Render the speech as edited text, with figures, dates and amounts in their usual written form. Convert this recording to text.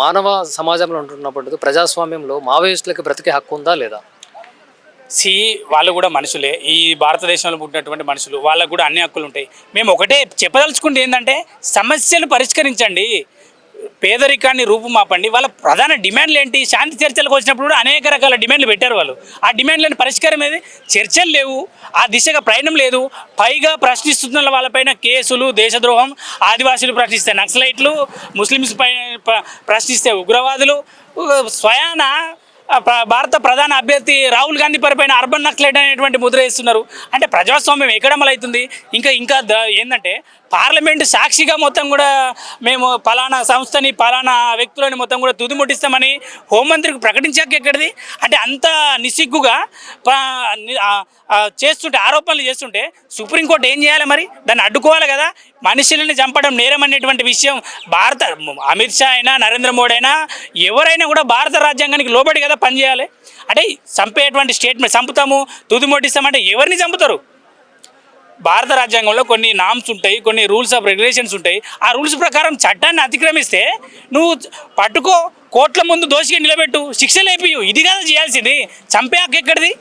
మానవ సమాజంలో ఉంటున్నప్పుడు ప్రజాస్వామ్యంలో మావోయిస్టులకు బ్రతికే హక్కు ఉందా లేదా? సి వాళ్ళు కూడా మనుషులే. ఈ భారతదేశంలో పుట్టినటువంటి మనుషులు, వాళ్ళకు కూడా అన్ని హక్కులు ఉంటాయి. మేము ఒకటే చెప్పదలుచుకుంటే ఏంటంటే, సమస్యలు పరిష్కరించండి, పేదరికాన్ని రూపుమాపండి. వాళ్ళ ప్రధాన డిమాండ్లు ఏంటి? శాంతి చర్చలకు వచ్చినప్పుడు కూడా అనేక రకాల డిమాండ్లు పెట్టారు వాళ్ళు. ఆ డిమాండ్లను పరిష్కారం ఏది? చర్చలు లేవు, ఆ దిశగా ప్రయాణం లేదు. పైగా ప్రశ్నిస్తున్న వాళ్ళపైన కేసులు, దేశద్రోహం, ఆదివాసీలు ప్రశ్నిస్తే నక్సలైట్లు, ముస్లిమ్స్ పైన ప్రశ్నిస్తే ఉగ్రవాదులు, స్వయాన భారత ప్రధాన అభ్యర్థి రాహుల్ గాంధీ పైన అర్బన్ నక్సలైట్ అనేటువంటి ముద్ర వేస్తున్నారు. అంటే ప్రజాస్వామ్యం ఎక్కడ అమలవుతుంది? ఇంకా ఏంటంటే, పార్లమెంటు సాక్షిగా మొత్తం కూడా మేము పలానా సంస్థని, పలానా వ్యక్తులని మొత్తం కూడా తుదిముట్టిస్తామని హోంమంత్రికి ప్రకటించాక ఎక్కడిది? అంటే అంత నిస్సిగ్గుగా చేస్తుంటే, ఆరోపణలు చేస్తుంటే సుప్రీంకోర్టు ఏం చేయాలి మరి? దాన్ని అడ్డుకోవాలి కదా. మనుషులని చంపడం నేరం అనేటువంటి విషయం అమిత్ షా అయినా, నరేంద్ర మోడీ అయినా, ఎవరైనా కూడా భారత రాజ్యాంగానికి లోబడి కదా పనిచేయాలి. అంటే చంపేటువంటి స్టేట్మెంట్, చంపుతాము, తుదిముట్టిస్తామంటే ఎవరిని చంపుతారు? భారత రాజ్యాంగంలో కొన్ని నామ్స్ ఉంటాయి, కొన్ని రూల్స్ ఆఫ్ రెగ్యులేషన్స్ ఉంటాయి. ఆ రూల్స్ ప్రకారం చట్టాన్ని అతిక్రమిస్తే నువ్వు పట్టుకో, కోర్టుల ముందు దోషిగా నిలబెట్టు, శిక్ష లేపియు. ఇది కదా చేయాల్సింది. చంపే హక్కు ఎక్కడిది?